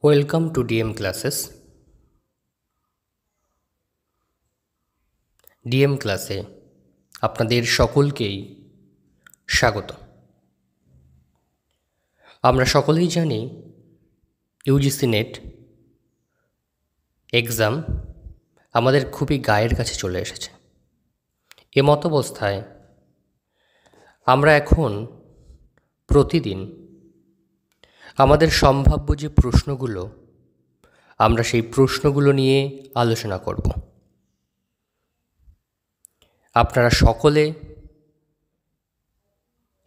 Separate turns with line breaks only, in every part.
Welcome to DM classes. DM ক্লাসে আপনাদের সকলকেই স্বাগত। আমরা সকলেই জানি ইউজিসি নেট এক্সাম আমাদের খুবই গায়ের কাছে চলে এসেছে। এমত অবস্থায় আমরা এখন প্রতিদিন আমাদের সম্ভাব্য যে প্রশ্নগুলো, আমরা সেই প্রশ্নগুলো নিয়ে আলোচনা করব। আপনারা সকলে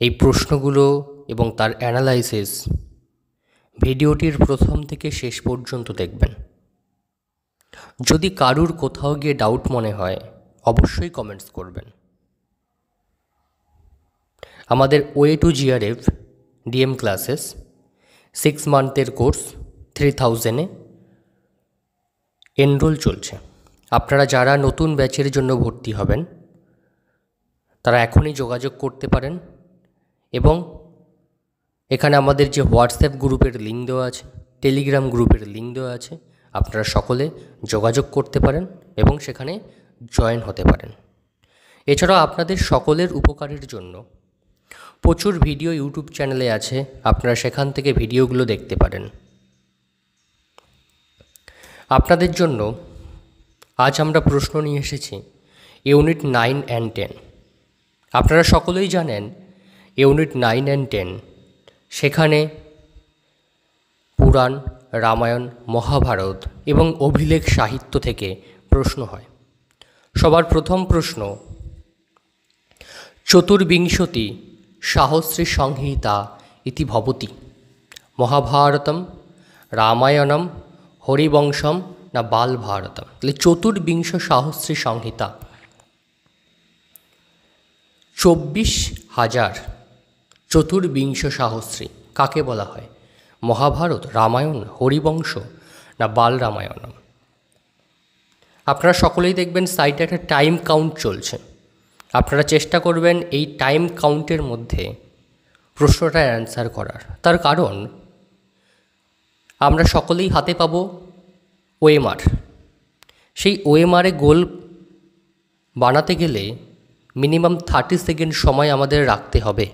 এই প্রশ্নগুলো এবং তার অ্যানালাইসিস ভিডিওটির প্রথম থেকে শেষ পর্যন্ত দেখবেন। যদি কারুর কোথাও গিয়ে ডাউট মনে হয় অবশ্যই কমেন্টস করবেন। আমাদের way to JRF DM classes 6 মান্থের কোর্স 3000-এ এনরোল চলছে। আপনারা যারা নতুন ব্যাচের জন্য ভর্তি হবেন তারা এখনই যোগাযোগ করতে পারেন এবং এখানে আমাদের যে হোয়াটসঅ্যাপ গ্রুপের লিঙ্ক দেওয়া আছে, টেলিগ্রাম গ্রুপের লিঙ্ক দেওয়া আছে, আপনারা সকলে যোগাযোগ করতে পারেন এবং সেখানে জয়েন হতে পারেন। এছাড়াও আপনাদের সকলের উপকারের জন্য প্রচুর ভিডিও ইউটিউব চ্যানেলে আছে, আপনারা সেখান থেকে ভিডিওগুলো দেখতে পারেন। আপনাদের জন্য আজ আমরা প্রশ্ন নিয়ে এসেছি ইউনিট 9 অ্যান্ড 10। আপনারা সকলেই জানেন ইউনিট 9 অ্যান্ড 10 সেখানে পুরাণ, রামায়ণ, মহাভারত এবং অভিলেখ সাহিত্য থেকে প্রশ্ন হয়। সবার প্রথম প্রশ্ন, চতুর্বিংশতি সহস্রী সংহিতা ইতি ভবতি, মহাভারতম, রামায়ণম, হরিবংশম না বাল ভারতম? তাহলে চতুর্বিংশ সহস্রী সংহিতা 24,000 চতুর্বিংশ সহস্রী কাকে বলা হয়? মহাভারত, রামায়ণ, হরিবংশ না বাল রামায়ণম? আপনারা সকলেই দেখবেন সাইটে একটা টাইম কাউন্ট চলছে। আপনারা চেষ্টা করবেন এই টাইম কাউন্টের মধ্যে প্রশ্নটার অ্যান্সার করার। তার কারণ আমরা সকলেই হাতে পাবো ওএমআর। সেই ওএমআরে গোল বানাতে গেলে মিনিমাম 30 সেকেন্ড সময় আমাদের রাখতে হবে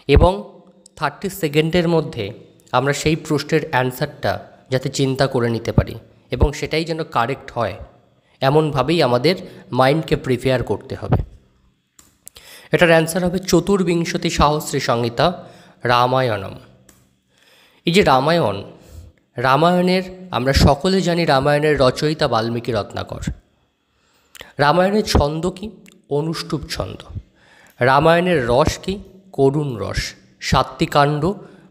এবং 30 সেকেন্ডের মধ্যে আমরা সেই প্রশ্নের অ্যান্সারটা যাতে চিন্তা করে নিতে পারি এবং সেটাই যেন কারেক্ট হয়, এমনভাবেই আমাদের মাইন্ডকে প্রিপেয়ার করতে হবে। এটার অ্যান্সার হবে চতুর্বিংশতি সহস্রী সংহিতা রামায়ণম। এই যে রামায়ণের আমরা সকলে জানি রামায়ণের রচয়িতা বাল্মীকি রত্নাকর। রামায়ণের ছন্দ কি? অনুষ্টুপ ছন্দ। রামায়ণের রস কি? করুণ রস। 7টি কাণ্ড,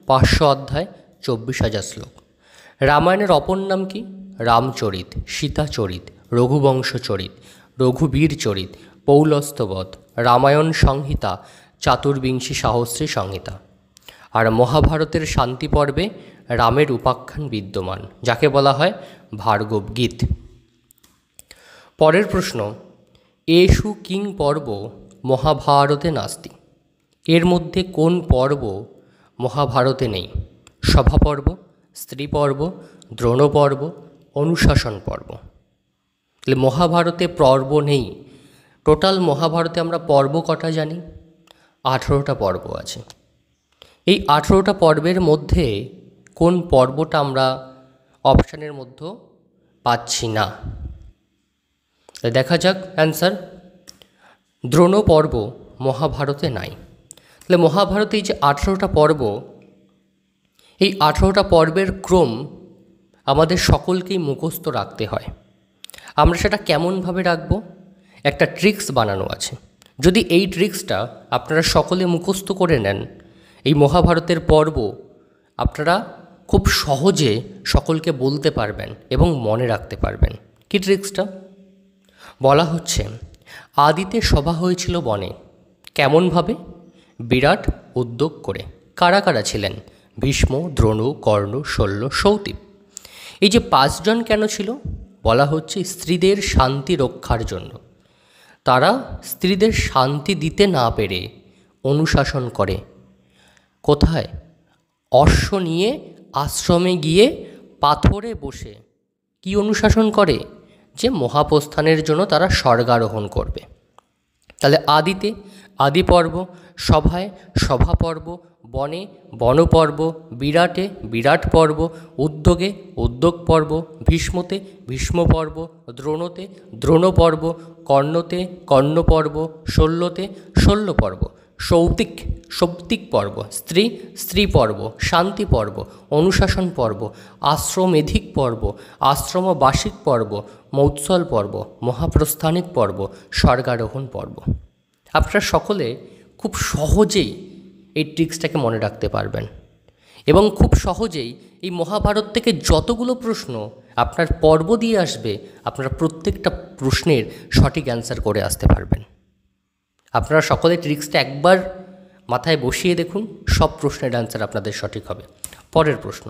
500 অধ্যায়, 24,000 শ্লোক। রামায়ণের অপর নাম কি? রামচরিত, সীতাচরিত, রঘুবংশচরিত, রঘুবীর চরিত, পৌলস্তবধ, রামায়ণ সংহিতা, চতুর্বিংশী সহস্রী সংহিতা। আর মহাভারতের শান্তি পর্বে রামের উপাখ্যান বিদ্যমান, যাকে বলা হয় ভার্গব গীত। পরের প্রশ্ন, এষু কিং পর্ব মহাভারতে নাস্তি? এর মধ্যে কোন পর্ব মহাভারতে নেই? সভা পর্ব, স্ত্রী পর্ব, দ্রোণ পর্ব, অনুশাসন পর্ব। তাহলে মহাভারতে পর্ব নেই। টোটাল মহাভারতে আমরা পর্ব কটা জানি? 18টা পর্ব আছে। এই 18টা পর্বের মধ্যে কোন পর্বটা আমরা অপশানের মধ্যে পাচ্ছি না? দেখা যাক অ্যান্সার। দ্রোণ পর্ব মহাভারতে নাই। তাহলে মহাভারতে এই যে 18টা পর্ব, এই 18টা পর্বের ক্রম আমাদের সকলকেই মুখস্থ রাখতে হয়। আমরা সেটা কেমনভাবে রাখব? একটা ট্রিক্স বানানো আছে। যদি এই ট্রিক্সটা আপনারা সকলে মুখস্থ করে নেন, এই মহাভারতের পর্ব আপনারা খুব সহজে সকলকে বলতে পারবেন এবং মনে রাখতে পারবেন। কি ট্রিক্সটা? বলা হচ্ছে, আদিতে সভা হয়েছিল বনে। কেমনভাবে? বিরাট উদ্যোগ করে। কারা কারা ছিলেন? ভীষ্ম, দ্রোণ, কর্ণ, শল্য, সৌতিপ। এই যে 5 জন কেন ছিল? বলা হচ্ছে স্ত্রীদের শান্তি রক্ষার জন্য। তারা স্ত্রীদের শান্তি দিতে না পেরে অনুশাসন করে। কোথায়? অশ্ব নিয়ে আশ্রমে গিয়ে পাথরে বসে কি অনুশাসন করে, যে মহাপ্রস্থানের জন্য তারা স্বর্গারোহণ করবে। তাহলে আদিতে আদি পর্ব, সভায় সভা পর্ব, বনে বনপর্ব, বিরাটে বিরাট পর্ব, উদ্যোগে উদ্যোগ পর্ব, ভীষ্মতে ভীষ্ম পর্ব, দ্রোণতে দ্রোণ পর্ব, কর্ণতে কর্ণ পর্ব, শল্যতে শল্য পর্ব, সৌতিক সৌপ্তিক পর্ব, স্ত্রী স্ত্রী পর্ব, শান্তি পর্ব, অনুশাসন পর্ব, আশ্রমেধিক পর্ব, আশ্রমবাসিক পর্ব, মৌৎসল পর্ব, মহাপ্রস্থানিক পর্ব, স্বর্গারোহণ পর্ব। আপনারা সকলে খুব সহজেই এই ট্রিক্সটাকে মনে রাখতে পারবেন এবং খুব সহজেই এই মহাভারত থেকে যতগুলো প্রশ্ন আপনার পর্ব দিয়ে আসবে, আপনারা প্রত্যেকটা প্রশ্নের সঠিক অ্যান্সার করে আসতে পারবেন। আপনারা সকলে ট্রিক্সটা একবার মাথায় বসিয়ে দেখুন, সব প্রশ্নের অ্যান্সার আপনাদের সঠিক হবে। পরের প্রশ্ন,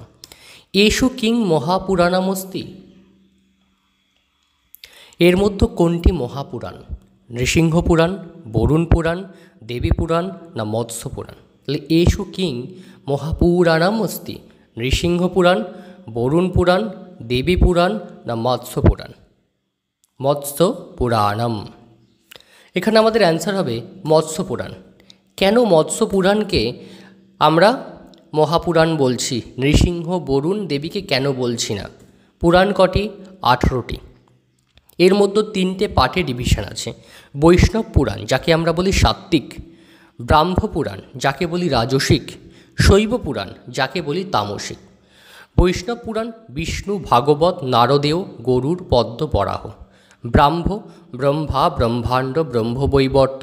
এষু কিং মহাপুরাণামস্তি, এর মধ্যে কোনটি মহাপুরাণ? নৃসিংহ পুরাণ, বরুণ পুরাণ, দেবী পুরাণ না মৎস্য পুরাণ? তাহলে এষু কিং মহাপুরাণামস্তি, নৃসিংহ পুরাণ, বরুণ পুরাণ, দেবী পুরাণ না মৎস্য পুরাণ? মৎস্য পুরাণম। এখানে আমাদের অ্যান্সার হবে মৎস্য পুরাণ। কেন মৎস্য পুরাণকে আমরা মহাপুরাণ বলছি, নৃসিংহ বরুণ দেবীকে কেন বলছি না? পুরাণ কটি? 18টি। এর মধ্যে 3টে পার্টে ডিভিশন আছে। বৈষ্ণব পুরাণ, যাকে আমরা বলি সাত্ত্বিক, ব্রাহ্ম পুরাণ, যাকে বলি রাজসিক, শৈব পুরাণ, যাকে বলি তামসিক। বৈষ্ণব পুরাণ বিষ্ণু, ভাগবত, নারদেয়, গরুড়, পদ্ম, বরাহ। ব্রাহ্ম ব্রহ্মা, ব্রহ্মাণ্ড, ব্রহ্মবৈবর্ত,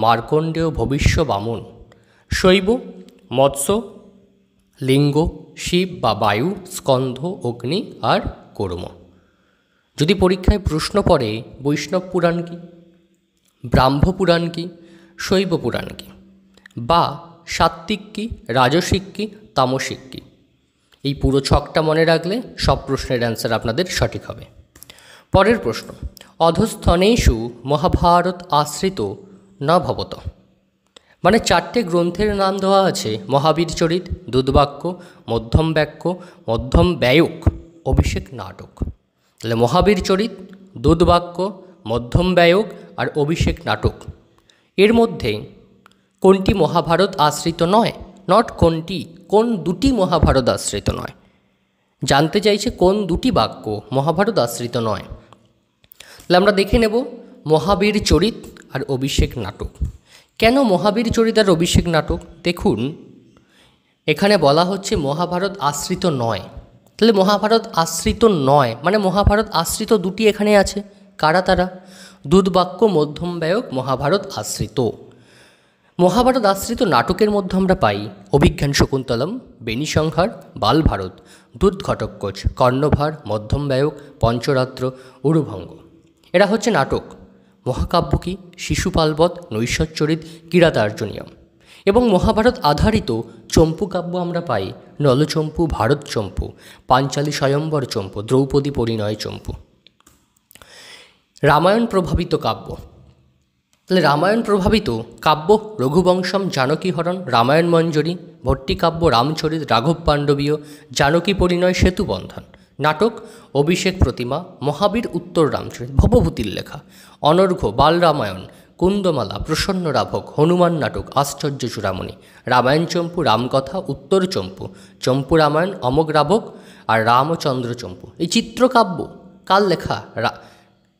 মার্কণ্ডেয়, ভবিষ্য, বামন। শৈব মৎস্য, লিঙ্গ, শিব বা বায়ু, স্কন্ধ, অগ্নি আর কর্ম। যদি পরীক্ষায় প্রশ্ন পড়ে বৈষ্ণব পুরাণ কি, ব্রাহ্ম পুরাণ কি, শৈব পুরাণ কি, বা সাত্ত্বিক কি, রাজসিক কি, তামসিক কি, এই পুরো ছকটা মনে রাখলে সব প্রশ্নের অ্যান্সার আপনাদের সঠিক হবে। পরের প্রশ্ন, অধস্থনেষু মহাভারত আশ্রিত না ভবত, মানে 4টে গ্রন্থের নাম দেওয়া আছে, মহাবীর চরিত, দুর্বাক্য, মধ্যম বাক্য, মধ্যম ব্যয়ক, অভিষেক নাটক। তাহলে মহাবীর চরিত, দুর্বাক্য, মধ্যম ব্যয়ক আর অভিষেক নাটক, এর মধ্যে কোনটি মহাভারত আশ্রিত নয়? নট কোনটি, কোন দুটি মহাভারত আশ্রিত নয়? জানতে চাইছে কোন দুটি বাক্য মহাভারত আশ্রিত নয়। তাহলে আমরা দেখে নেব মহাবীর চরিত আর অভিষেক নাটক। কেন মহাবীর চরিত আর অভিষেক নাটক? দেখুন, এখানে বলা হচ্ছে মহাভারত আশ্রিত নয়। তাহলে মহাভারত আশ্রিত নয় মানে মহাভারত আশ্রিত দুটি এখানে আছে। কারা তারা? দুর্বাক্য, মধ্যম ব্যয়ক, মহাভারত আশ্রিত। মহাভারত আশ্রিত নাটকের মধ্যে আমরা পাই অভিজ্ঞান শকুন্তলম, বেণী সংহার, বালভারত, দুর্ঘটকোচ, কর্ণভার, মধ্যম ব্যয়ক, পঞ্চরাত্র, উরুভঙ্গ। এরা হচ্ছে নাটক। মহাকাব্য কি? শিশুপালবধ, নৈষচ্চরিত, কিরাতার্জুনীয়ম। এবং মহাভারত আধারিত চম্পু কাব্য আমরা পাই নলচম্পু, ভারত চম্পু, পাঞ্চালী স্বয়ম্বর চম্পু, দ্রৌপদী পরিণয় চম্পু। রামায়ণ প্রভাবিত কাব্য, তাহলে রামায়ণ প্রভাবিত কাব্য রঘুবংশম, জানকীহরণ, রামায়ণ মঞ্জরি, ভট্টিকাব্য, রামচরিত, রাঘব পাণ্ডবীয়, জানকী পরিণয়, সেতুবন্ধন। নাটক অভিষেক প্রতিমা, মহাবীর, উত্তর রামচরিত, ভবভূতির লেখা, অনর্ঘ্য, বাল রামায়ণ, কুন্দমালা, প্রসন্ন রাভক, হনুমান নাটক, আশ্চর্য চূড়ামণি। রামায়ণ চম্পু, রামকথা, উত্তর চম্পু, চম্পু রামায়ণ, অমোঘ রাভক আর রামচন্দ্র চম্পু। এই চিত্রকাব্য কার লেখা?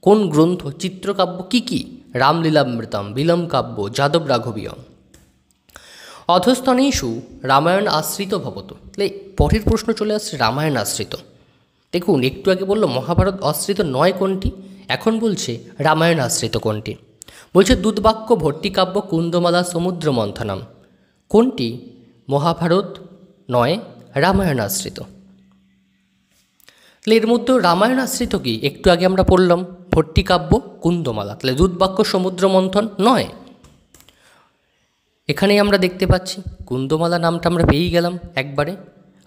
কোন গ্রন্থ? চিত্রকাব্য কি কি? রামলীলামৃতম, বিলম কাব্য, যাদব রাঘবীয়ম। অধস্তনেষু রামায়ণ আশ্রিত ভবত। তাহলে পরের প্রশ্ন চলে আসছে রামায়ণ আশ্রিত। দেখুন, একটু আগে বললো মহাভারত আশ্রিত নয় কোনটি, এখন বলছে রামায়ণ আশ্রিত কোনটি। বলছে দুর্বাক্য, ভট্টিকাব্য, কুন্দমালা, সমুদ্র মন্থনম। কোনটি মহাভারত নয়, রামায়ণ আশ্রিত? তাহলে এর মধ্যে রামায়ণ আশ্রিত কি? একটু আগে আমরা পড়লাম ভট্টিকাব্য, কুন্দমালা। তাহলে দুর্বাক্য, সমুদ্র মন্থন নয়। এখানেই আমরা দেখতে পাচ্ছি কুন্দমালা নামটা আমরা পেয়েই গেলাম একবারে।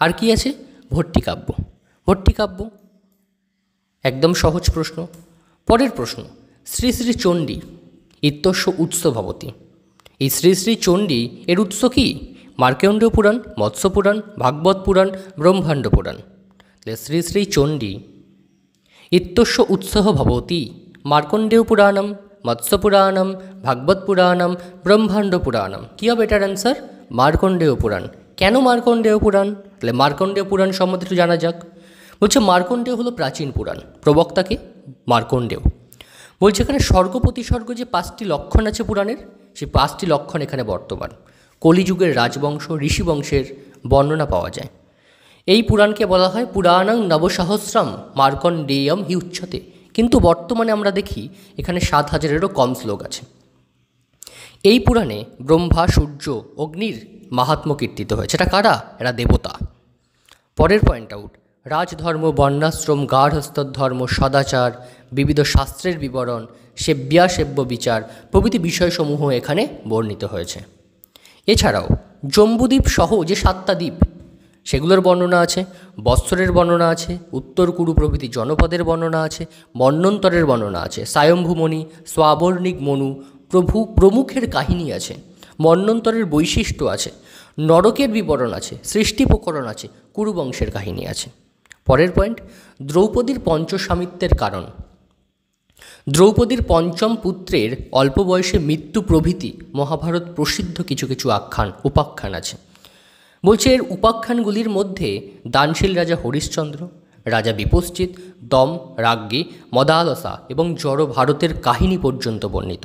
আর কি আছে? ভট্টিকাব্য। ভট্টিকাব্য একদম সহজ প্রশ্ন। পরের প্রশ্ন, শ্রী শ্রী চণ্ডী ইত্যস্য উৎস ভবতি। এই শ্রী শ্রী চণ্ডী এর উৎস কি? মার্কণ্ডেয় পুরাণ, মৎস্য পুরাণ, ভাগবত পুরাণ, ব্রহ্মাণ্ড পুরাণ। শ্রী শ্রী চণ্ডী ইত্যস্য উৎসহ ভবতি মার্কণ্ডেয় পুরাণম, মৎস্য পুরাণম, ভাগবত পুরাণম, ব্রহ্মাণ্ড পুরাণম। কী হবে এটার অ্যান্সার? মার্কণ্ডেয় পুরাণ। কেন মার্কণ্ডেয় পুরাণ? তাহলে মার্কণ্ডেয় পুরাণ সম্বন্ধে একটু জানা যাক। বলছে মার্কণ্ডেয় হলো প্রাচীন পুরাণ, প্রবক্তাকে মার্কণ্ডেয়। বলছে এখানে স্বর্গ প্রতিস্বর্গ যে 5টি লক্ষণ আছে পুরাণের, সেই 5টি লক্ষণ এখানে বর্তমান। কলিযুগের রাজবংশ ঋষিবংশের বর্ণনা পাওয়া যায়। এই পুরাণকে বলা হয় পুরাণং নবসহস্রম মার্কণ্ডেয়ম হি উচ্যতে। কিন্তু বর্তমানে আমরা দেখি এখানে 7,000-এরও কম শ্লোক আছে। এই পুরাণে ব্রহ্মা, সূর্য, অগ্নির মাহাত্ম্য কীর্তিত হয়েছে। এটা কারা? এরা দেবতা। পরের পয়েন্ট আউট, রাজধর্ম, বর্ণাশ্রম, গার্হস্থ্যধর্ম, সদাচার, বিবিধ শাস্ত্রের বিবরণ, সেব্য বিচার প্রভৃতি বিষয়সমূহ এখানে বর্ণিত হয়েছে। এছাড়াও জম্বুদ্বীপ সহ যে 7টা দ্বীপ, সেগুলোর বর্ণনা আছে, বৎসরের বর্ণনা আছে, উত্তর কুরু প্রভৃতি জনপদের বর্ণনা আছে, মন্বন্তরের বর্ণনা আছে, স্বয়ম্ভুমণি, স্বাবর্ণিক মনু প্রমুখের কাহিনী আছে, মন্বন্তরের বৈশিষ্ট্য আছে, নরকের বিবরণ আছে, সৃষ্টি প্রকরণ আছে, কুরুবংশের কাহিনী আছে। পরের পয়েন্ট, দ্রৌপদীর পঞ্চস্বামিত্বের কারণ। দ্রৌপদীর পঞ্চম পুত্রের অল্প বয়সে মৃত্যু প্রভৃতি মহাভারত প্রসিদ্ধ কিছু কিছু উপাখ্যান আছে। বলছে এর উপাখ্যানগুলির মধ্যে দানশীল রাজা হরিশ্চন্দ্র, রাজা বিপশ্চিত, দম, রাজ্ঞী, মদালসা এবং জড় ভারতের কাহিনী পর্যন্ত বর্ণিত।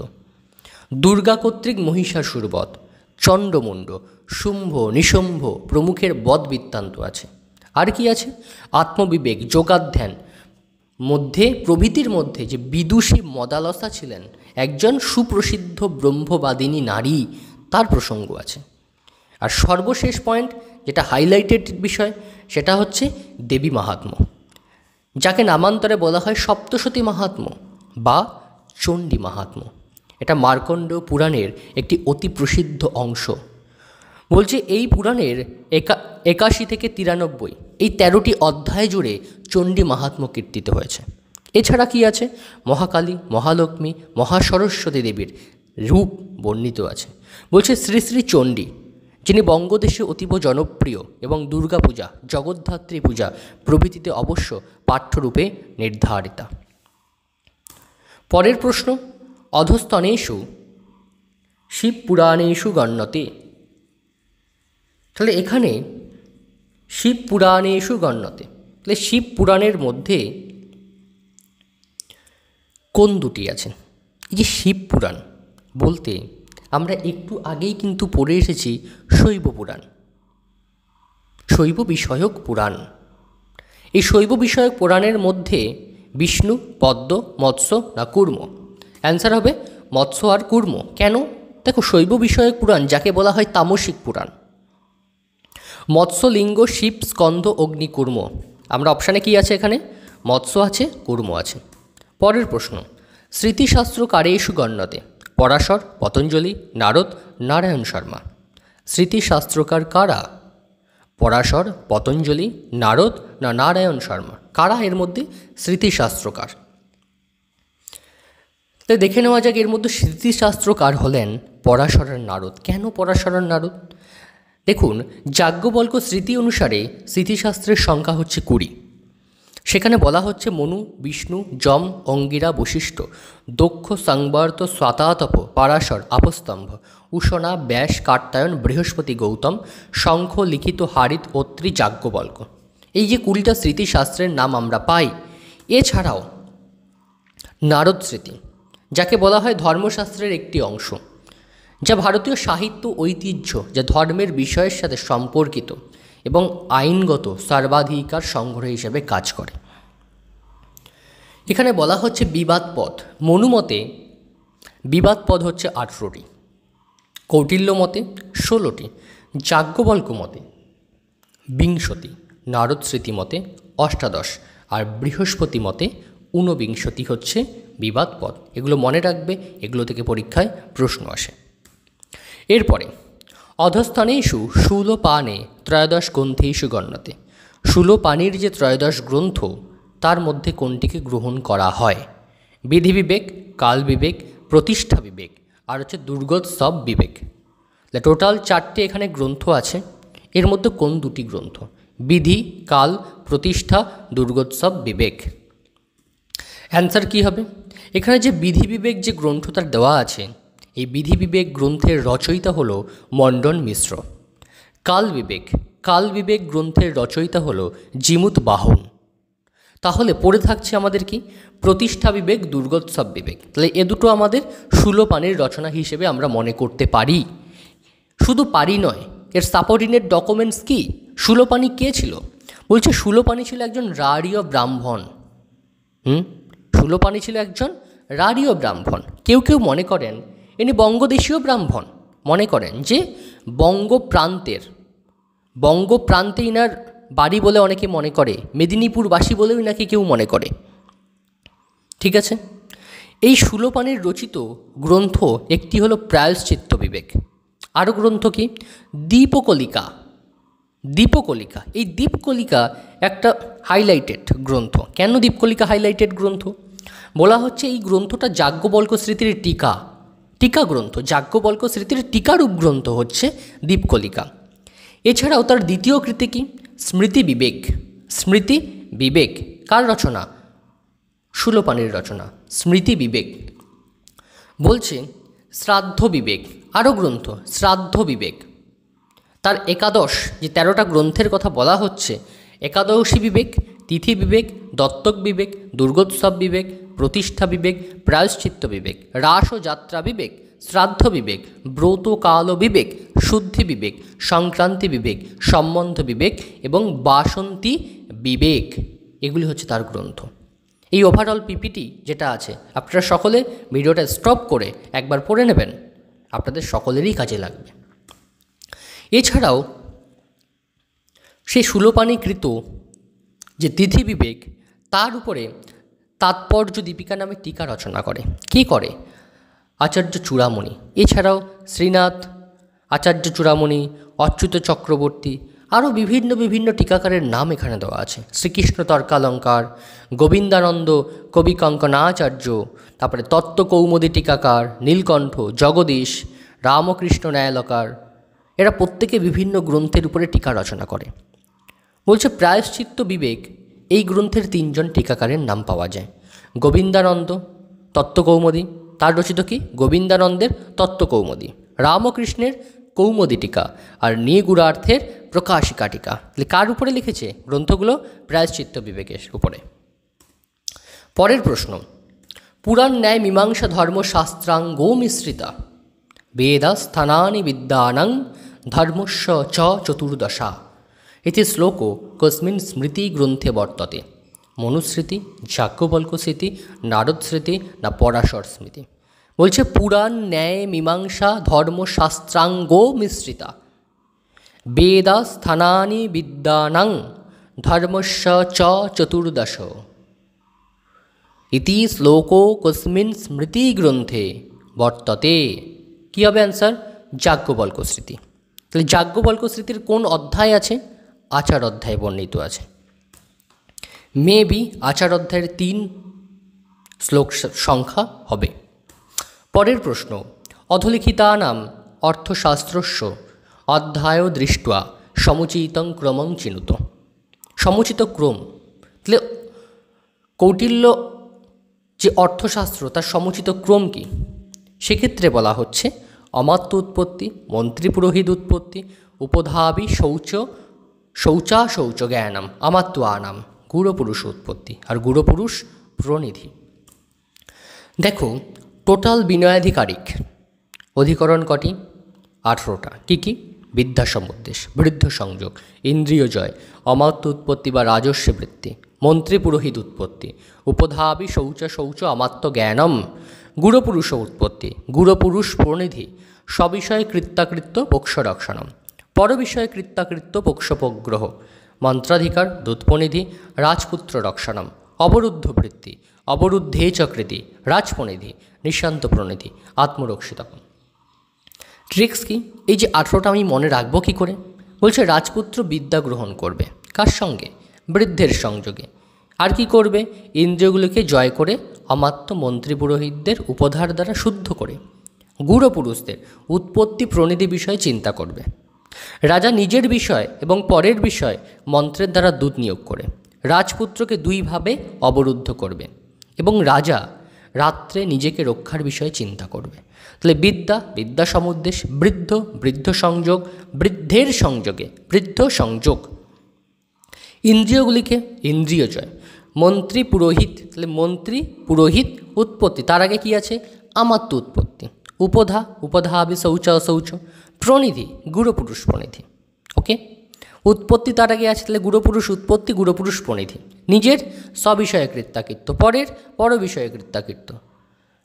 দুর্গা কর্তৃক মহিষাসুর বধ, চণ্ডমুণ্ড, শুম্ভ, নিশুম্ভ প্রমুখের বধ বৃত্তান্ত আছে। আর কি আছে? আত্মবিবেক, যোগাধ্যান প্রভৃতির মধ্যে যে বিদুষী মদালসা ছিলেন একজন সুপ্রসিদ্ধ ব্রহ্মবাদিনী নারী, তার প্রসঙ্গ আছে। আর সর্বশেষ পয়েন্ট, যেটা হাইলাইটেড বিষয়, সেটা হচ্ছে দেবী মাহাত্ম্য, যাকে নামান্তরে বলা হয় সপ্তশতী মাহাত্ম্য বা চণ্ডী মাহাত্ম্য। এটা মার্কণ্ডেয় পুরাণের একটি অতি প্রসিদ্ধ অংশ। বলছে এই পুরাণের 81 থেকে 93 এই 13টি অধ্যায় জুড়ে চণ্ডী মাহাত্ম্য কীর্তিত হয়েছে। এছাড়া কি আছে? মহাকালী, মহালক্ষ্মী, মহাসরস্বতী দেবীর রূপ বর্ণিত আছে। বলছে শ্রী শ্রী চণ্ডী, যিনি বঙ্গদেশে অতীব জনপ্রিয় এবং দুর্গাপূজা, জগদ্ধাত্রী পূজা প্রভৃতিতে অবশ্য পাঠ্যরূপে নির্ধারিতা। পরের প্রশ্ন, অধস্তনেষু শিব পুরাণেষু গণ্যতে। তাহলে এখানে শিব পুরাণেষু গণ্যতে, তাহলে শিব পুরাণের মধ্যে কোন দুটি আছে? এই যে শিব পুরাণ বলতে আমরা একটু আগেই কিন্তু পড়ে এসেছি শৈব পুরাণ, শৈব বিষয়ক পুরাণ। এই শৈব বিষয়ক পুরাণের মধ্যে বিষ্ণু, পদ্ম, মৎস্য না কুর্ম? অ্যান্সার হবে মৎস্য আর কুর্ম। কেন? দেখো, শৈব বিষয়ক পুরাণ যাকে বলা হয় তামসিক পুরাণ। মৎস্য, লিঙ্গ, শিব, স্কন্ধ, অগ্নি, কুর্ম। আমরা অপশানে কি আছে? এখানে মৎস্য আছে, কুর্ম আছে। পরের প্রশ্ন, স্মৃতিশাস্ত্র কারেষু গণ্যতে। পরাশর, পতঞ্জলি, নারদ, নারায়ণ শর্মা। স্মৃতিশাস্ত্রকার কারা? পরাশর, পতঞ্জলি, নারদ না নারায়ণ শর্মা? কারা এর মধ্যে স্মৃতিশাস্ত্রকার? তাই দেখে নেওয়া যাক এর মধ্যে স্মৃতিশাস্ত্রকার হলেন পরাশর আর নারদ। কেন পরাশর আর নারদ? দেখুন, যাজ্ঞবল্ক্য স্মৃতি অনুসারে স্মৃতিশাস্ত্রের সংখ্যা হচ্ছে 20। সেখানে বলা হচ্ছে মনু, বিষ্ণু, যম, অঙ্গিরা, বশিষ্ঠ, দক্ষ, সংবর্ত, স্বাতাতপ, পারাশর, আপস্তম্ভ, উষণা, ব্যাস, কাত্যায়ন, বৃহস্পতি, গৌতম, শঙ্খ, লিখিত, হারিত, অত্রি, যাজ্ঞবল্ক্য। এই যে 20টা স্মৃতিশাস্ত্রের নাম আমরা পাই। এছাড়াও নারদ স্মৃতি, যাকে বলা হয় ধর্মশাস্ত্রের একটি অংশ, যা ভারতীয় সাহিত্য ঐতিহ্য, যা ধর্মের বিষয়ের সাথে সম্পর্কিত এবং আইনগত সর্বাধিকার সংগ্রহ হিসেবে কাজ করে। এখানে বলা হচ্ছে বিবাদ পদ। মনুমতে বিবাদ পদ হচ্ছে 18টি, কৌটিল্য মতে 16টি, যাজ্ঞবল্ক্য মতে 20টি, নারদ স্মৃতি মতে 18 আর বৃহস্পতি মতে 29 হচ্ছে বিবাদ পদ। এগুলো মনে রাখবে, এগুলো থেকে পরীক্ষায় প্রশ্ন আসে। এরপরে অধস্থানেষু শূলপানে ত্রয়োদশ গ্রন্থেষু গণ্যতে। শূলপাণির যে 13 গ্রন্থ, তার মধ্যে কোনটিকে গ্রহণ করা হয়? বিধি বিবেক, কাল বিবেক, প্রতিষ্ঠা বিবেক আর হচ্ছে দুর্গোৎসব বিবেক। টোটাল 4টে এখানে গ্রন্থ আছে। এর মধ্যে কোন দুটি গ্রন্থ? বিধি, কাল, প্রতিষ্ঠা, দুর্গোৎসব, বিবেক। অ্যান্সার কী হবে? এখানে যে বিধি বিবেক যে গ্রন্থটা দেওয়া আছে, এই বিধি বিবেক গ্রন্থের রচয়িতা হল মণ্ডন মিশ্র। কাল বিবেক গ্রন্থের রচয়িতা হল জিমুত বাহন। তাহলে পড়ে থাকছে আমাদের কি? প্রতিষ্ঠা বিবেক, দুর্গোৎসব বিবেক। তাহলে এ দুটো আমাদের শূলপাণির রচনা হিসেবে আমরা মনে করতে পারি। শুধু পারি নয়, এর সাবঅর্ডিনেট ডকুমেন্টস কি? শূলপাণি কে ছিল? বলছে শূলপাণি ছিল একজন রাঢ়ীয় ব্রাহ্মণ। শূলপাণি ছিল একজন রাঢ়ীয় ব্রাহ্মণ। কেউ কেউ মনে করেন ইনি বঙ্গদেশীয় ব্রাহ্মণ, মনে করেন যে বঙ্গপ্রান্তে ইনার বাড়ি বলে অনেকে মনে করে, মেদিনীপুরবাসী বলেও ইনাকে কেউ মনে করে। ঠিক আছে, এই শূলপাণির রচিত গ্রন্থ একটি হলো প্রায়শ্চিত্ত বিবেক, আরও গ্রন্থ কি? দীপকলিকা। এই দীপকলিকা একটা হাইলাইটেড গ্রন্থ। কেন দীপকলিকা হাইলাইটেড গ্রন্থ? বলা হচ্ছে এই গ্রন্থটা যাজ্ঞবল্ক্য স্মৃতির টিকা গ্রন্থ। যাজ্ঞবল্ক্য স্মৃতির টিকারূপ গ্রন্থ হচ্ছে দীপকলিকা। এছাড়াও তার দ্বিতীয় কৃতি কি? স্মৃতি বিবেক। কার রচনা? শূলপাণির রচনা, স্মৃতি বিবেক। বলছে শ্রাদ্ধ বিবেক, আরও গ্রন্থ শ্রাদ্ধ বিবেক। তার একাদশ যে 13টা গ্রন্থের কথা বলা হচ্ছে, একাদশী বিবেক, তিথি বিবেক, দত্তক বিবেক, দুর্গোৎসব বিবেক, প্রতিষ্ঠা বিবেক, প্রায়শ্চিত্ত বিবেক, রাস ও যাত্রা বিবেক, শ্রাদ্ধ বিবেক, ব্রত কাল বিবেক, শুদ্ধি বিবেক, সংক্রান্তি বিবেক, সম্বন্ধ বিবেক এবং বাসন্তী বিবেক, এগুলি হচ্ছে তার গ্রন্থ। এই ওভারঅল পিপিটি যেটা আছে, আপনারা সকলে ভিডিওটা স্টপ করে একবার পড়ে নেবেন, আপনাদের সকলেরই কাজে লাগবে। এছাড়াও সেই শূলপাণিকৃত যে তিথি বিবেক, তার উপরে তাৎপর্য দীপিকা নামে টিকা রচনা করে। কে করে? আচার্য চূড়ামণি। এছাড়াও শ্রীনাথ, আচার্য চূড়ামণি, অচ্যুত চক্রবর্তী, আরও বিভিন্ন টিকাকারের নাম এখানে দেওয়া আছে। শ্রীকৃষ্ণ তর্কালঙ্কার, গোবিন্দানন্দ কবি কঙ্কনাচার্য, তারপরে তত্ত্বকৌমুদী টিকাকার, নীলকণ্ঠ, জগদীশ, রামকৃষ্ণ ন্যায়ালকার, এরা প্রত্যেকে বিভিন্ন গ্রন্থের উপরে টিকা রচনা করে। বলছে প্রায়শ্চিত্ত বিবেক এই গ্রন্থের 3জন টিকাকারের নাম পাওয়া যায়। গোবিন্দানন্দ তত্ত্বকৌমুদী, তার রচিত কি? গোবিন্দানন্দের তত্ত্বকৌমুদী। রামকৃষ্ণের কৌমুদী টিকা, আর নিগুড়ার্থের প্রকাশিকা টিকা। কার উপরে লিখেছে গ্রন্থগুলো? প্রায়শ্চিত্ত বিবেকের উপরে। পরের প্রশ্ন, পুরাণ ন্যায় মীমাংসা ধর্মশাস্ত্রাঙ্গ মিশ্রিতা বেদা স্থানানি বিদ্যানাং ধর্মস্য চ চতুর্দশা ইতি শ্লোক কস্মিন স্মৃতি গ্রন্থে বর্ততে? মনুস্মৃতি, যাজ্ঞবল্ক্য স্মৃতি, নারদ স্মৃতি না পরাশর স্মৃতি? বলছে পুরাণ ন্যায় মীমাংসা ধর্মশাস্ত্রাঙ্গ মিশ্রিতা বেদা স্থানানি বিদ্যানাং ধর্মস্য চ চতুর্দশ ইতি শ্লোক কস্মিন স্মৃতি গ্রন্থে বর্ততে? কী হবে অ্যান্সার? যাজ্ঞবল্ক্য স্মৃতি। তাহলে যাজ্ঞবল্ক্য স্মৃতির কোন অধ্যায় আছে? আচার অধ্যায় বর্ণিত আছে। মেবি আচার অধ্যায়ের 3 শ্লোক সংখ্যা হবে। পরের প্রশ্ন, অধলিখিতানাম অর্থশাস্ত্রস্য অধ্যায় দৃष्ट्वा সমুচিতং ক্রমং চিনুত। সমুচিত ক্রম, তাহলে কৌটিল্য যে অর্থশাস্ত্র তার সমুচিত ক্রম কি? সেক্ষেত্রে বলা হচ্ছে অমাত্য উৎপত্তি, মন্ত্রী পুরোহিত উৎপত্তি, উপধাবি শৌচ জ্ঞানম আমাত্য আনাম, গুড়পুরুষ উৎপত্তি আর গুড়পুরুষ প্রনিধি। দেখো টোটাল বিনয়াধিকারিক অধিকরণ কটি? 18টা। কী কী? বিদ্যা সমুদ্দেশ, বৃদ্ধ সংযোগ, ইন্দ্রিয় জয়, অমাত্য উৎপত্তি বা রাজস্ব বৃত্তি, মন্ত্রী পুরোহিত উৎপত্তি, উপধাবি শৌচ আমাত্য জ্ঞানম, গুড়পুরুষ উৎপত্তি, গুড়পুরুষ প্রনিধি, সবিষয়ে কৃত্যাকৃত্য পক্ষরক্ষণম, পরবিষয়ে কৃত্যাকৃত্য পক্ষোপগ্রহ, মন্ত্রাধিকার দূতপনিধি, রাজপুত্র রক্ষণম, অবরুদ্ধ বৃত্তি, অবরুদ্ধে চকৃতি, রাজপনিধি, নিঃশান্ত প্রনিধি, আত্মরক্ষিতম। ট্রিক্স কি? এই যে 18টা আমি মনে রাখবো কী করে? বলছে রাজপুত্র বিদ্যা গ্রহণ করবে, কার সঙ্গে? বৃদ্ধের সংযোগে। আর কি করবে? ইন্দ্রিয়গুলিকে জয় করে অমাত্য মন্ত্রী পুরোহিতদের উপধার দ্বারা শুদ্ধ করে। গুড়পুরুষদের উৎপত্তি প্রনিধি বিষয়ে চিন্তা করবে। রাজা নিজের বিষয় এবং পরের বিষয় মন্ত্রের দ্বারা দূত নিয়োগ করে রাজপুত্রকে দুইভাবে অবরুদ্ধ করবে এবং রাজা রাত্রে নিজেকে রক্ষার বিষয়ে চিন্তা করবে। তাহলে বিদ্যা, বিদ্যা সমুদ্দেশ, বৃদ্ধ, বৃদ্ধ সংযোগ, বৃদ্ধের সংযোগে বৃদ্ধ সংযোগ, ইন্দ্রিয়গুলিকে ইন্দ্রিয় জয়, মন্ত্রী পুরোহিত, তাহলে মন্ত্রী পুরোহিত উৎপত্তি, তার আগে কি আছে আমাত্য উৎপত্তি, উপধা, উপধা আবি শৌচ অশৌচ, প্রণিধি গুরুপুরুষ প্রণিধি। ওকে, উৎপত্তি তার আগে আছে, তাহলে গুরুপুরুষ উৎপত্তি, গুরুপুরুষ প্রণিধি, নিজের স্ববিষয়ে কৃত্যাকৃত্য, পরের পর বিষয়ে কৃত্যাকৃত্য,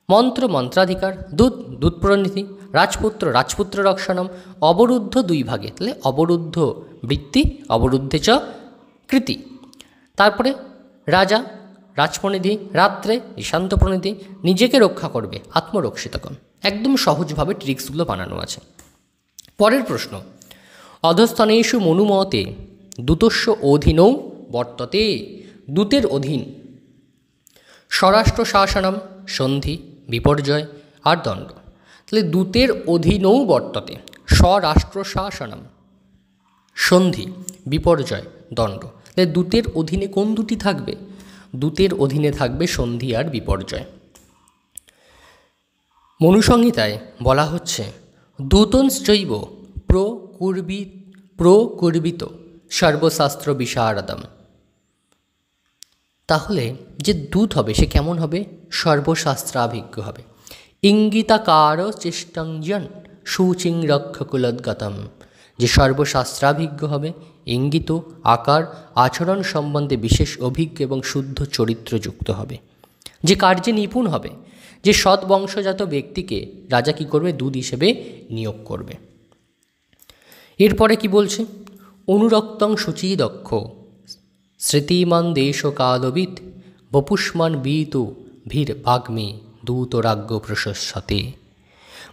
মন্ত্র মন্ত্রাধিকার, দূত দূত প্রণিধি, রাজপুত্র রাজপুত্র রক্ষণম, অবরুদ্ধ দুই ভাগে, তাহলে অবরুদ্ধ বৃত্তি, অবরুদ্ধে চ কৃতি। তারপরে রাজা রাজপ্রণিধি, রাত্রে নিশান্ত প্রণিধি, নিজেকে রক্ষা করবে আত্মরক্ষিতকম। একদম সহজভাবে ট্রিক্সগুলো বানানো আছে। পরের প্রশ্ন, অধস্তনেষু মনুমতে দূতস্য অধীনৌ বর্ততে, দূতের অধীন স্বরাষ্ট্র শাসনম, সন্ধি, বিপর্যয় আর দণ্ড। তাহলে দূতের অধীনৌ বর্ততে, স্বরাষ্ট্র শাসনম, সন্ধি, বিপর্যয়, দণ্ড। তাহলে দূতের অধীনে কোন দুটি থাকবে? দূতের অধীনে থাকবে সন্ধি আর বিপর্যয়। মনুসংহিতায় বলা হচ্ছে দূতঞ্চৈব প্রকুর্বিত সর্বশাস্ত্র বিশারদম। তাহলে যে দূত হবে সে কেমন হবে? সর্বশাস্ত্রাভিজ্ঞ হবে। ইঙ্গিতাকার চেষ্টঞ্জন শুচিং রক্ষকুলদ্গতম, যে সর্বশাস্ত্রাভিজ্ঞ হবে, ইঙ্গিত, আকার, আচরণ সম্বন্ধে বিশেষ অভিজ্ঞ এবং শুদ্ধ চরিত্রযুক্ত হবে, যে কার্যে নিপুণ হবে, যে সৎ বংশজাত ব্যক্তিকে রাজা কী করবে? দূত হিসেবে নিয়োগ করবে। এরপরে কি বলছে? অনুরক্তং শুচিদক্ষ স্মৃতিমান দেশকালবিদ বপুষ্মান বীত ভীর বাগ্মী দূতরাজ্ঞ প্রশস্যতে।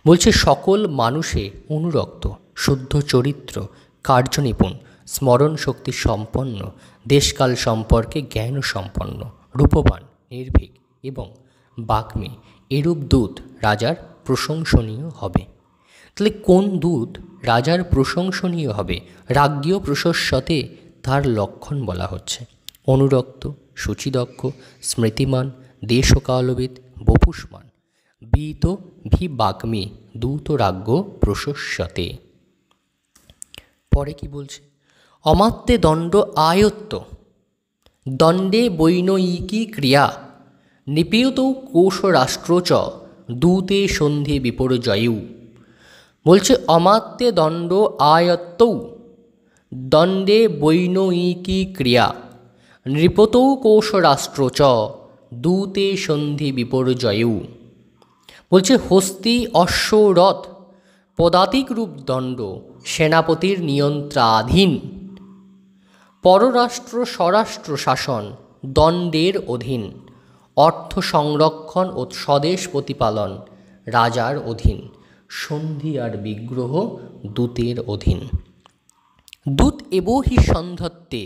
বলছে সকল মানুষে অনুরক্ত, শুদ্ধ চরিত্র, কার্যনিপুণ, স্মরণ শক্তি সম্পন্ন, দেশকাল সম্পর্কে জ্ঞান সম্পন্ন, রূপবান, নির্ভীক এবং বাগ্মী, এরূপ দূত রাজার প্রশংসনীয় হবে। তাহলে কোন দূত রাজার প্রশংসনীয় হবে? রাজ্ঞীয় প্রশস্যতে তার লক্ষণ বলা হচ্ছে। অনুরক্ত, শুচিদক্ষ, স্মৃতিমান, দেশকালবিদ, বপুষ্মান, বীত ভি বাগ্মী দূতরাজ্ঞ প্রশস্যতে। পরে কি বলছে? অমাত্যে দণ্ড আয়ত্ত দণ্ডে বৈনয়িকী ক্রিয়া নিপীয়ত কোশ রাষ্ট্র চ দূতে সন্ধি বিপর্যয়ু। বলছে অমাত্যে দণ্ড আয়ত্তৌ দণ্ডে বৈনয়িকী ক্রিয়া নৃপতৌ কোশ রাষ্ট্র চ দূতে সন্ধি বিপর্যয়ু। বলছে হস্তি, অশ্ব, রথ, পদাতিক রূপ দণ্ড সেনাপতির নিয়ন্ত্রণাধীন, পররাষ্ট্র স্বরাষ্ট্র শাসন দণ্ডের অধীন, অর্থ সংরক্ষণ ও স্বদেশ প্রতিপালন রাজার অধীন, সন্ধি আর বিগ্রহ দূতের অধীন। দূত এব হি সন্ধত্তে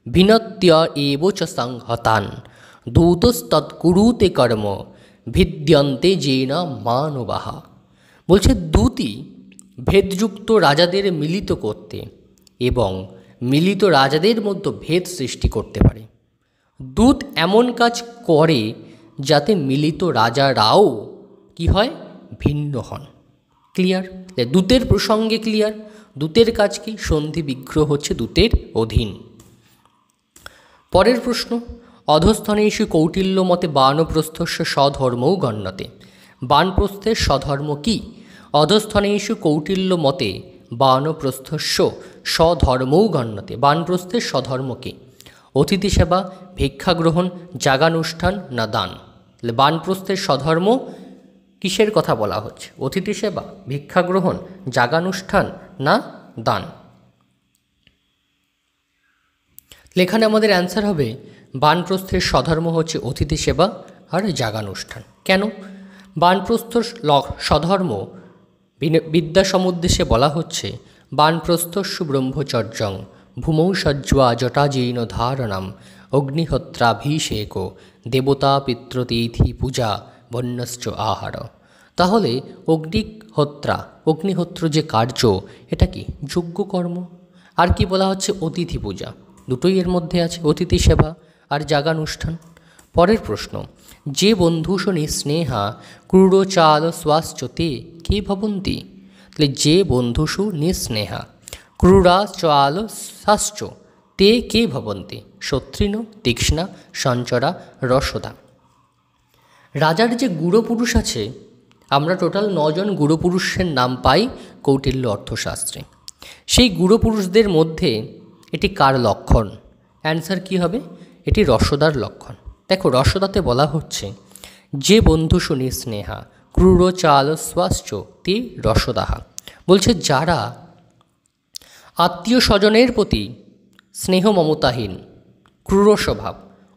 ভিনত্য এব চ সংহতান দূতস্তৎকুরুতে কর্ম ভিদ্যন্তে যেন মানবাহা। বলছে দূতই ভেদযুক্ত রাজাদের মিলিত করতে এবং মিলিত রাজাদের মধ্যে ভেদ সৃষ্টি করতে পারে। দূত এমন কাজ করে যাতে মিলিত রাজারাও কি হয়? ভিন্ন হন। ক্লিয়ার? দূতের প্রসঙ্গে ক্লিয়ার। দূতের কাজ কি? সন্ধি বিগ্রহ হচ্ছে দূতের অধীন। পরের প্রশ্ন, অধস্থনেষু কৌটিল্য মতে বানপ্রস্থস্য স্বধর্মও গণ্যতে। বানপ্রস্থের স্বধর্ম কি? অধস্থনেষু কৌটিল্য মতে বানপ্রস্থস্য স্বধর্মও গণ্যতে। বানপ্রস্থের স্বধর্ম কি? অতিথি সেবা, ভিক্ষা গ্রহণ, যাগানুষ্ঠান না দান? তাহলে বানপ্রস্থের স্বধর্ম কিসের কথা বলা হচ্ছে? অতিথি সেবা, ভিক্ষা গ্রহণ, যাগানুষ্ঠান না দান? এখানে আমাদের অ্যান্সার হবে বানপ্রস্থের স্বধর্ম হচ্ছে অতিথি সেবা আর যাগানুষ্ঠান। কেন? বানপ্রস্থর স্বধর্ম বিদ্যা সমুদ্দেশে বলা হচ্ছে বানপ্রস্থস্য ব্রহ্মচর্যং ভূমৌ সজ্জ্বা জটাজীর্ণ ধারণম অগ্নিহোত্রাভিষেক দেবতা পিতৃতিথি পূজা বন্যশ্চ আহার। তাহলে হোত্রা, অগ্নিহোত্র যে কার্য, এটা কি যোগ্য কর্ম। আর কি বলা হচ্ছে, অতিথি পূজা, দুটোই এর মধ্যে আছে, অতিথি সেবা আর যাগানুষ্ঠান। পরের প্রশ্ন, যে বন্ধুষু নিঃস্নেহা ক্রূরচাল স্বাশ্চতে কে ভবন্তি। তাহলে যে বন্ধুষু নিঃস্নেহা ক্রূরাচাল শাশ্চ তে কে ভবন্তি। শত্রিণ, তীক্ষ্ণা, সঞ্চরা, রসদা। রাজার যে গুরুপুরুষ আছে, আমরা টোটাল 9 জন গুরুপুরুষের নাম পাই কৌটিল্য অর্থশাস্ত্রে। সেই গুরুপুরুষদের মধ্যে এটি কার লক্ষণ? অ্যান্সার কি হবে? এটি রসদার লক্ষণ। দেখো, রসদাতে বলা হচ্ছে যে বন্ধুষু নিঃস্নেহা ক্রূরচাল স্বাশ্চ তে রসদাহা। বলছে যারা আত্মীয় স্বজনের প্রতি স্নেহ মমতাহীন, ক্রূর স্বভাব,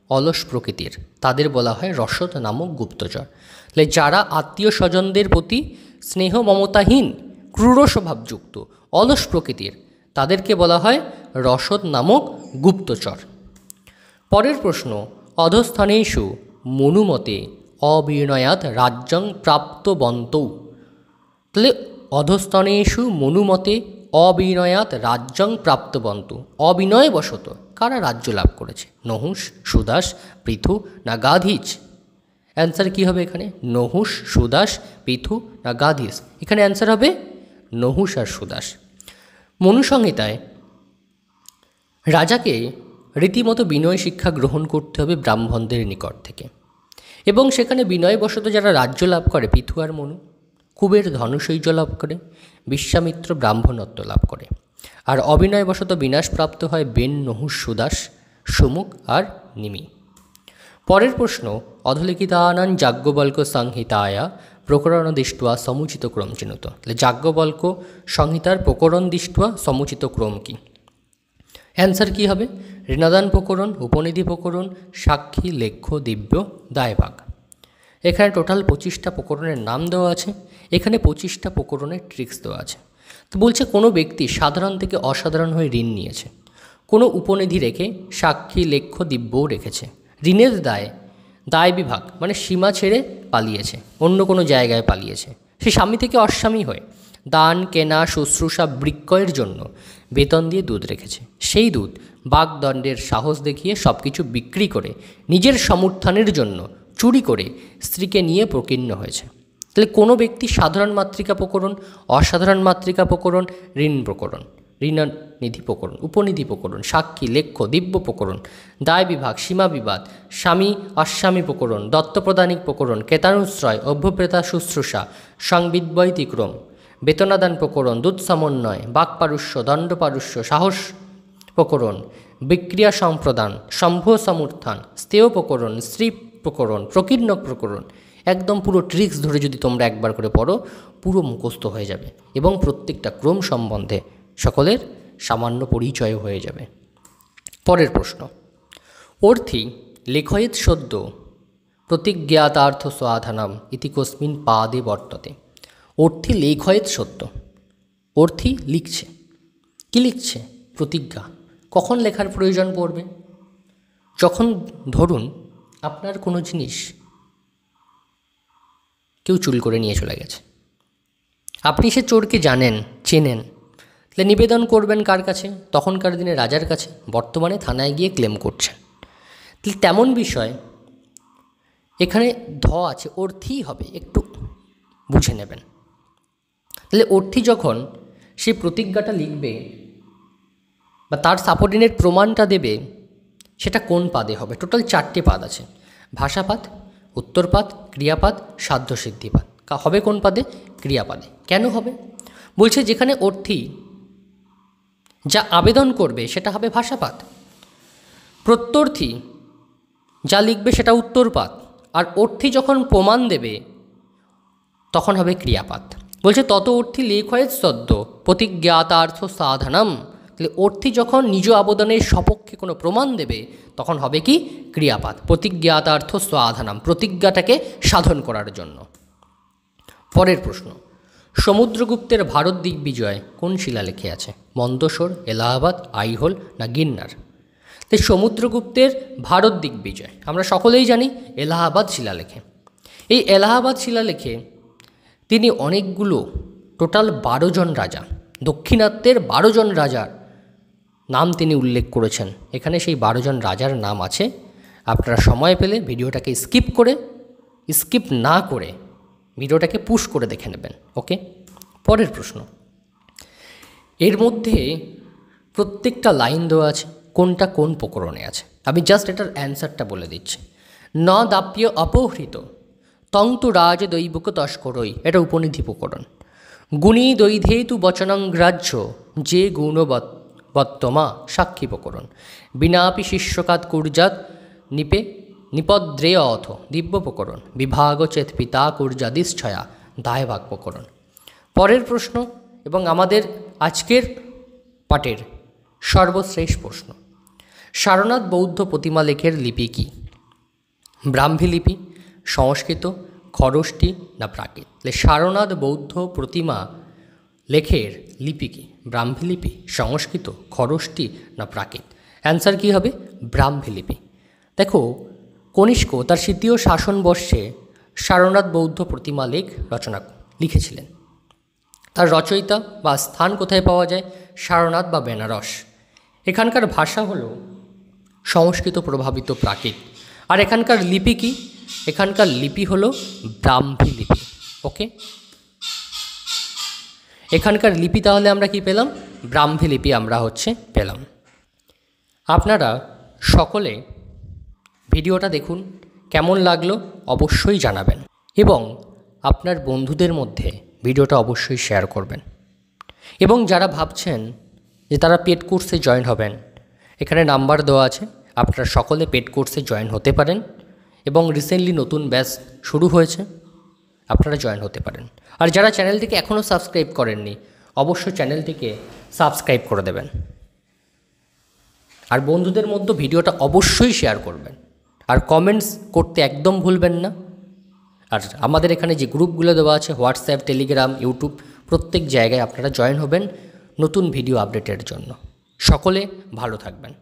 অলস প্রকৃতির, তাদের বলা হয় রসদ নামক গুপ্তচর। তাহলে যারা আত্মীয় স্বজনদের প্রতি স্নেহ মমতাহীন, ক্রূর স্বভাবযুক্ত, অলস প্রকৃতির, তাদেরকে বলা হয় রসদ নামক গুপ্তচর। পরের প্রশ্ন, অধস্থানেষু মনুমতে অবিনয়াৎ রাজ্যং প্রাপ্তবন্তৌ। তাহলে অধস্থানেষু মনুমতে অবিনয়াৎ রাজ্যং প্রাপ্তবন্তু, অবিনয়বশত কারা রাজ্য লাভ করেছে? নহুষ, সুদাস, পৃথু না গাধীজ। অ্যান্সার কি হবে এখানে? নহুষ, সুদাস, পৃথু না গাধীজ। এখানে অ্যান্সার হবে নহুষ আর সুদাস। মনুসংহিতায় রাজাকে রীতিমতো বিনয় শিক্ষা গ্রহণ করতে হবে ব্রাহ্মণদের নিকট থেকে, এবং সেখানে বিনয়বশত যারা রাজ্য লাভ করে, পৃথু আর মনু, কুবের ধনশৈর্য লাভ করে, বিশ্বামিত্র ব্রাহ্মণত্ব লাভ করে, আর অবিনয়বশত বিনাশপ্রাপ্ত হয় বেন, নহুষ, সুদাস, সুমুখ আর নিমি। পরের প্রশ্ন, অধলিখিতানাং যাজ্ঞবল্ক সংহিতায়া প্রকরণ দৃष्ट्वा সমুচিত ক্রম চিনুত। তাহলে যাজ্ঞবল্ক সংহিতার প্রকরণ দৃष्ट्वा সমুচিত ক্রম কি? অ্যান্সার কি হবে? ঋণদান প্রকরণ, উপনিধি প্রকরণ, সাক্ষী, লেখ্য, দিব্য, দায়ভাগ। এখানে টোটাল 25টা প্রকরণের নাম দেওয়া আছে। এখানে 25টা প্রকরণের ট্রিক্স দেওয়া আছে। তো বলছে কোনো ব্যক্তি সাধারণ থেকে অসাধারণ হয়ে ঋণ নিয়েছে, কোনো উপনিধি রেখে সাক্ষী, লেখ্য, দিব্যও রেখেছে। ঋণের দায় বিভাগ মানে সীমা ছেড়ে পালিয়েছে, অন্য কোনো জায়গায় পালিয়েছে। সে স্বামী থেকে অস্বামী হয়ে দান, কেনা, শুশ্রূষা, বিক্রয়ের জন্য বেতন দিয়ে দুধ রেখেছে। সেই দুধ বাগদণ্ডের সাহস দেখিয়ে সব কিছু বিক্রি করে নিজের সমর্থনের জন্য চুরি করে স্ত্রীকে নিয়ে প্রকীর্ণ হয়েছে। তাহলে কোনো ব্যক্তি সাধারণ মাতৃকা প্রকরণ, অসাধারণ মাতৃকা প্রকরণ, ঋণ প্রকরণ, ঋণনিধি প্রকরণ, উপনিধি প্রকরণ, সাক্ষী, লেখ্য, দিব্য প্রকরণ, দায় বিভাগ, সীমা বিবাদ, স্বামী অস্বামী প্রকরণ, দত্তপ্রদানিক প্রকরণ, ক্রেতানুশ্রয়, অভ্যপ্রেতা শুশ্রূষা, সংবিদ্বৈতিক্রম, বেতনাদান প্রকরণ, দুধ সমন্বয়, বাকপারুষ্য, দণ্ডপারুষ্য, সাহস প্রকরণ, বিক্রিয়া সম্প্রদান, সম্ভ সমর্থন, স্থেয় প্রকরণ, স্ত্রী প্রকরণ, প্রকীর্ণ প্রকরণ। একদম পুরো ট্রিক্স ধরে যদি তোমরা একবার করে পড়ো, পুরো মুখস্থ হয়ে যাবে এবং প্রত্যেকটা ক্রম সম্বন্ধে সকলের সামান্য পরিচয় হয়ে যাবে। পরের প্রশ্ন, অর্থী লেখয়েৎ সদ্য প্রতিজ্ঞাতার্থ সাধনাম ইতি কস্মিন পাদে বর্ততে। অর্থী লেখয়েৎ সত্য, অর্থী লিখছে। কি লিখছে? প্রতিজ্ঞা। কখন লেখার প্রয়োজন পড়বে? যখন ধরুন আপনার কোনো জিনিস কেউ চুল করে নিয়ে চলে গেছে, আপনি সে চোরকে জানেন, চেনেন, তাহলে নিবেদন করবেন কার কাছে? তখনকার দিনে রাজার কাছে, বর্তমানে থানায় গিয়ে ক্লেম করছেন। তাহলে তেমন বিষয় এখানে আছে, অর্থী হবে, একটু বুঝে নেবেন। তাহলে অর্থী যখন সেই প্রতিজ্ঞাটা লিখবে বা তার সাপোর্টিনেট প্রমাণটা দেবে, সেটা কোন পাদে হবে? টোটাল 4টে পাদ আছে, ভাষাপাত, উত্তরপাদ, ক্রিয়াপাদ, সাধ্যসিদ্ধিপাদ। হবে কোন পাদে? ক্রিয়াপাদে। কেন হবে? বলছে যেখানে অর্থী যা আবেদন করবে সেটা হবে ভাষাপাত, প্রত্যর্থী যা লিখবে সেটা উত্তরপাদ, আর অর্থী যখন প্রমাণ দেবে তখন হবে ক্রিয়াপাত। বলছে তত অর্থী লেখয়েৎ সদ্য প্রতিজ্ঞাতার্থ সাধনম। তাহলে অর্থী যখন নিজ আবেদনের সপক্ষে কোনো প্রমাণ দেবে তখন হবে কি? ক্রিয়াপাত। প্রতিজ্ঞাতার্থ সাধনম, প্রতিজ্ঞাটাকে সাধন করার জন্য। পরের প্রশ্ন, সমুদ্রগুপ্তের ভারত দিগ্বিজয় কোন শিলালেখে আছে? মন্দসর, এলাহাবাদ, আইহোল না গিরনার? তাই সমুদ্রগুপ্তের ভারত দিগ্বিজয় আমরা সকলেই জানি এলাহাবাদ শিলালেখে। এই এলাহাবাদ শিলালেখে তিনি অনেকগুলো টোটাল 12 জন রাজা, দক্ষিণাত্যের 12 জন রাজার নাম তিনি উল্লেখ করেছেন। এখানে সেই 12 জন রাজার নাম আছে। আপনারা সময় পেলে ভিডিওটাকে স্কিপ না করে ভিডিওটাকে পুশ করে দেখে নেবেন। ওকে, পরের প্রশ্ন। এর মধ্যে প্রত্যেকটা লাইন দেওয়া আছে, কোনটা কোন প্রকরণে আছে। আমি জাস্ট এটার অ্যান্সারটা বলে দিচ্ছি। ন দাপ্য অপহৃত তং তু রাজ দৈবক তস্করই, এটা উপনিধি প্রকরণ। গুণী দৈধেতু বচনং গ্রাহ্য যে গুণবত্তমা সাক্ষী প্রকরণ। বিনাপি শিষ্যকাত কুর্জাত নিপদ্রেয় অথ দিব্য প্রকরণ। বিভাগ চেত পিতা কুর্জাদিশ্চয়া দায়ভাগ প্রকরণ। পরের প্রশ্ন এবং আমাদের আজকের পাঠের সর্বশ্রেষ্ঠ প্রশ্ন। সারনাথ বৌদ্ধ প্রতিমা লেখের লিপি কি? ব্রাহ্মী লিপি, সংস্কৃত, খরষ্টি না প্রাকৃত? সারনাথ বৌদ্ধ প্রতিমা লেখের লিপি কি? ব্রাহ্মী লিপি, সংস্কৃত, খরষ্টি না প্রাকৃত? অ্যান্সার কী হবে? ব্রাহ্মী লিপি। দেখো, কনিষ্ক তার তৃতীয় শাসনবর্ষে সারনাথ বৌদ্ধ প্রতিমা লেখ লিখেছিলেন। তার রচয়িতা বা স্থান কোথায় পাওয়া যায়? সারনাথ বা বেনারস। এখানকার ভাষা হলো সংস্কৃত প্রভাবিত প্রাকৃত। আর এখানকার লিপি কি? এখানকার লিপি হলো ব্রাহ্মী লিপি। ওকে, এখানকার লিপি তাহলে আমরা কি পেলাম? ব্রাহ্মী লিপি আমরা পেলাম। আপনারা সকলে ভিডিওটা দেখুন, কেমন লাগলো অবশ্যই জানাবেন এবং আপনার বন্ধুদের মধ্যে ভিডিওটা অবশ্যই শেয়ার করবেন। এবং যারা ভাবছেন যে তারা পেড কোর্সে জয়েন হবেন, এখানে নাম্বার দেওয়া আছে, আপনারা সকলে পেড কোর্সে জয়েন হতে পারেন এবং রিসেন্টলি নতুন ব্যাচ শুরু হয়েছে, আপনারা জয়েন হতে পারেন। আর যারা চ্যানেলটিকে এখনও সাবস্ক্রাইব করেননি, অবশ্যই চ্যানেলটিকে সাবস্ক্রাইব করে দেবেন। আর বন্ধুদের মধ্যে ভিডিওটা অবশ্যই শেয়ার করবেন আর কমেন্টস করতে একদম ভুলবেন না। আর আমাদের এখানে যে গ্রুপগুলো দেওয়া আছে, হোয়াটসঅ্যাপ, টেলিগ্রাম, ইউটিউব, প্রত্যেক জায়গায় আপনারা জয়েন হবেন নতুন ভিডিও আপডেটের জন্য। সকলে ভালো থাকবেন।